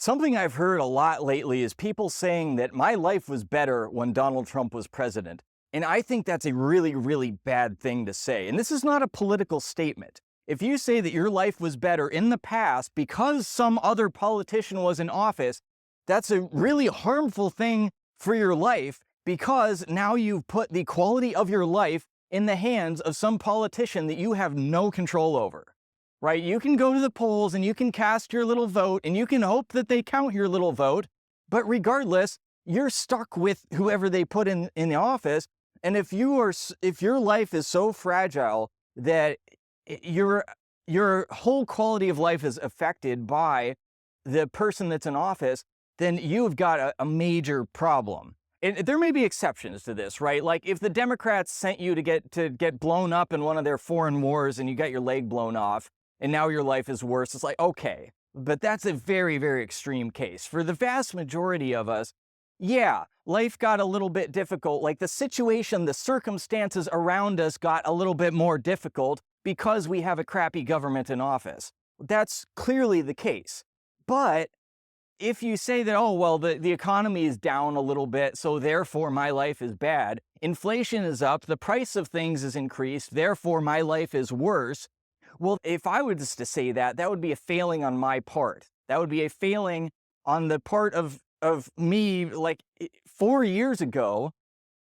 Something I've heard a lot lately is people saying that my life was better when Donald Trump was president. And I think that's a really, really bad thing to say. And this is not a political statement. If you say that your life was better in the past because some other politician was in office, that's a really harmful thing for your life because now you've put the quality of your life in the hands of some politician that you have no control over. Right? You can go to the polls and you can cast your little vote and you can hope that they count your little vote. But regardless, you're stuck with whoever they put in the office. And if your life is so fragile that your whole quality of life is affected by the person that's in office, then you've got a major problem. And there may be exceptions to this, right? Like if the Democrats sent you to get blown up in one of their foreign wars and you got your leg blown off, and now your life is worse, it's like, okay. But that's a very, very extreme case. For the vast majority of us, yeah, life got a little bit difficult. Like the situation, the circumstances around us got a little bit more difficult because we have a crappy government in office. That's clearly the case. But if you say that, oh, well, the economy is down a little bit, so therefore my life is bad, inflation is up, the price of things is increased, therefore my life is worse. Well, if I was to say that, that would be a failing on my part. That would be a failing on the part of me. Like 4 years ago,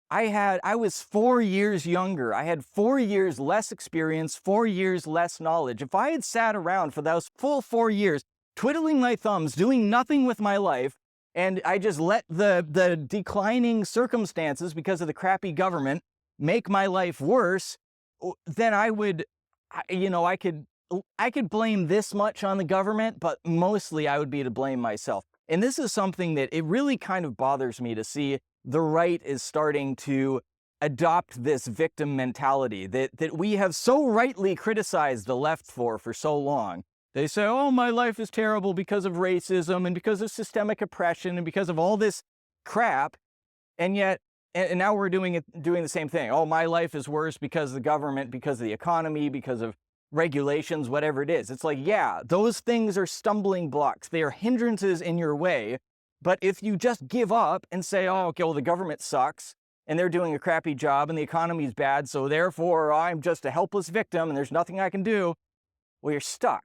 I was 4 years younger. I had 4 years less experience, 4 years less knowledge. If I had sat around for those full 4 years, twiddling my thumbs, doing nothing with my life, and I just let the declining circumstances because of the crappy government make my life worse, then I could blame this much on the government, but mostly I would be to blame myself. And this is something that it really kind of bothers me to see the right is starting to adopt this victim mentality that we have so rightly criticized the left for so long. They say, oh, my life is terrible because of racism and because of systemic oppression and because of all this crap. And yet, and now we're doing the same thing. Oh, my life is worse because of the government, because of the economy, because of regulations, whatever it is. It's like, yeah, those things are stumbling blocks. They are hindrances in your way. But if you just give up and say, oh, okay, well, the government sucks and they're doing a crappy job and the economy's bad, so therefore I'm just a helpless victim and there's nothing I can do, well, you're stuck.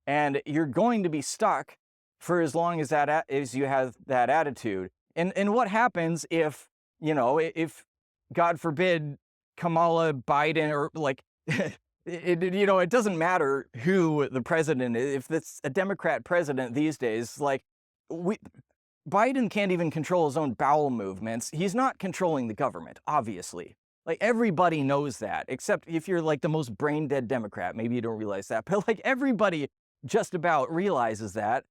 And you're going to be stuck for as long as you have that attitude. And what happens if God forbid Kamala Biden or like it doesn't matter who the president is. If it's a Democrat president these days, like Biden can't even control his own bowel movements. He's not controlling the government, obviously. Like everybody knows that, except if you're like the most brain dead Democrat, maybe you don't realize that, but like everybody just about realizes that.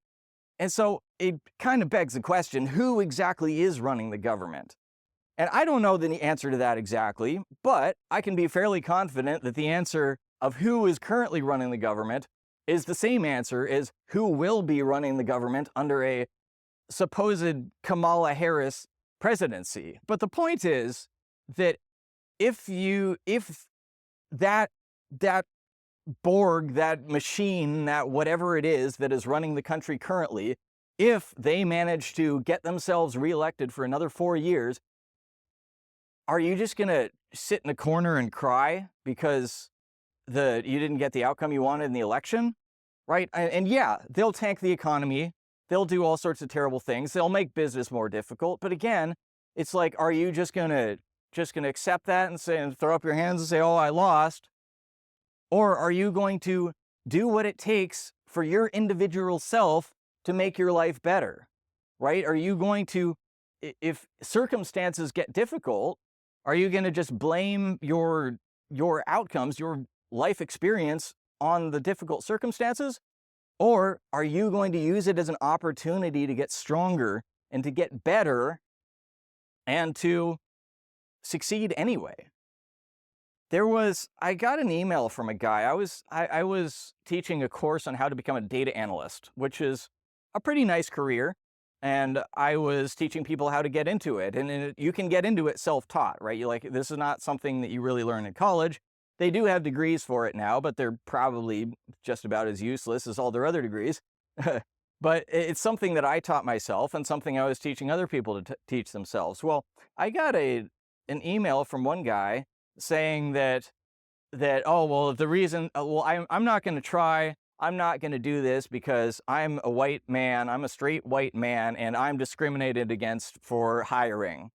And so it kind of begs the question, who exactly is running the government? And I don't know the answer to that exactly, but I can be fairly confident that the answer of who is currently running the government is the same answer as who will be running the government under a supposed Kamala Harris presidency. But the point is that if that Borg, that machine, that whatever it is that is running the country currently, if they manage to get themselves reelected for another 4 years, are you just going to sit in a corner and cry because you didn't get the outcome you wanted in the election? Right? And yeah, they'll tank the economy. They'll do all sorts of terrible things. They'll make business more difficult. But again, it's like, are you just going to accept that and throw up your hands and say, oh, I lost? Or are you going to do what it takes for your individual self to make your life better? Right? Are you going to, if circumstances get difficult, are you going to just blame your outcomes, your life experience on the difficult circumstances? Or are you going to use it as an opportunity to get stronger and to get better and to succeed anyway? I got an email from a guy. I was teaching a course on how to become a data analyst, which is a pretty nice career. And I was teaching people how to get into it. And you can get into it self-taught, right? This is not something that you really learn in college. They do have degrees for it now, but they're probably just about as useless as all their other degrees. but it's something that I taught myself and something I was teaching other people to teach themselves. Well, I got an email from one guy saying that oh well the reason well I'm not going to try, I'm not going to do this because I'm a white man, I'm a straight white man, and I'm discriminated against for hiring.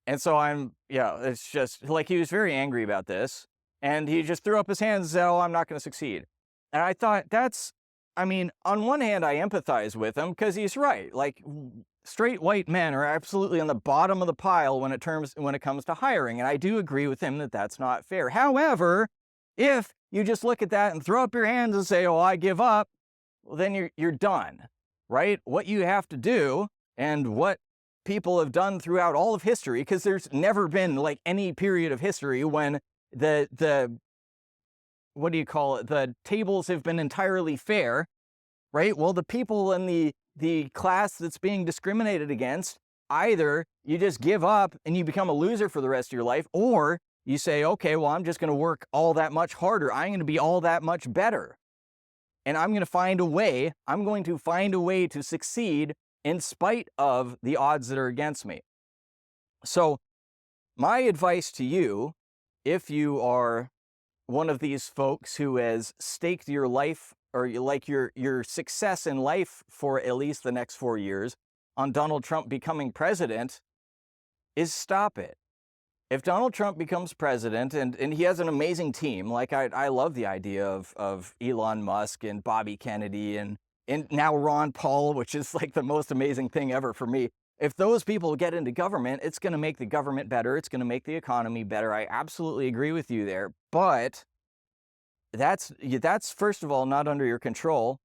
And so yeah, it's just like he was very angry about this, and he just threw up his hands and said, oh, I'm not going to succeed. And I thought I mean, on one hand I empathize with him because he's right. Like, straight white men are absolutely on the bottom of the pile when it comes to hiring, and I do agree with him that that's not fair. However, if you just look at that and throw up your hands and say, oh, I give up, well, then you're done, right? What you have to do, and what people have done throughout all of history, because there's never been like any period of history when the what do you call it, the tables have been entirely fair, right? Well, the people in the class that's being discriminated against, either you just give up and you become a loser for the rest of your life, or you say, okay, well, I'm just going to work all that much harder. I'm going to be all that much better. And I'm going to find a way to succeed in spite of the odds that are against me. So my advice to you, if you are one of these folks who has staked your life, or like your success in life for at least the next 4 years on Donald Trump becoming president, is stop it. If Donald Trump becomes president, and he has an amazing team, like I love the idea of Elon Musk and Bobby Kennedy and now Ron Paul, which is like the most amazing thing ever for me. If those people get into government, it's going to make the government better. It's going to make the economy better. I absolutely agree with you there. But that's first of all not under your control.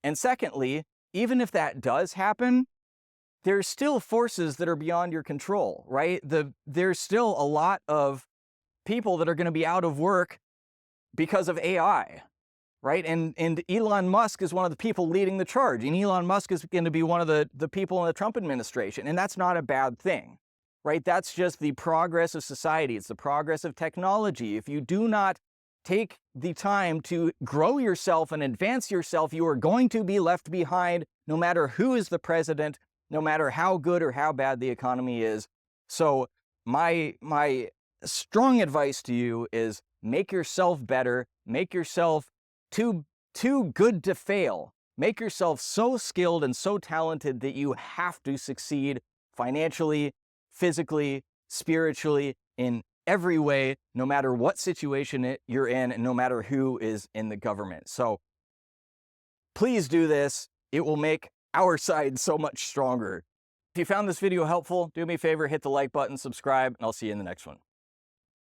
And secondly, even if that does happen, there's still forces that are beyond your control, right? There's still a lot of people that are going to be out of work because of AI, right? And Elon Musk is one of the people leading the charge. And Elon Musk is going to be one of the people in the Trump administration. And that's not a bad thing, right? That's just the progress of society. It's the progress of technology. If you do not take the time to grow yourself and advance yourself, you are going to be left behind no matter who is the president, no matter how good or how bad the economy is. So my strong advice to you is make yourself better, make yourself too good to fail. Make yourself so skilled and so talented that you have to succeed financially, physically, spiritually, in every way, no matter what situation you're in, and no matter who is in the government. So please do this. It will make our side so much stronger. If you found this video helpful, do me a favor, hit the like button, subscribe, and I'll see you in the next one.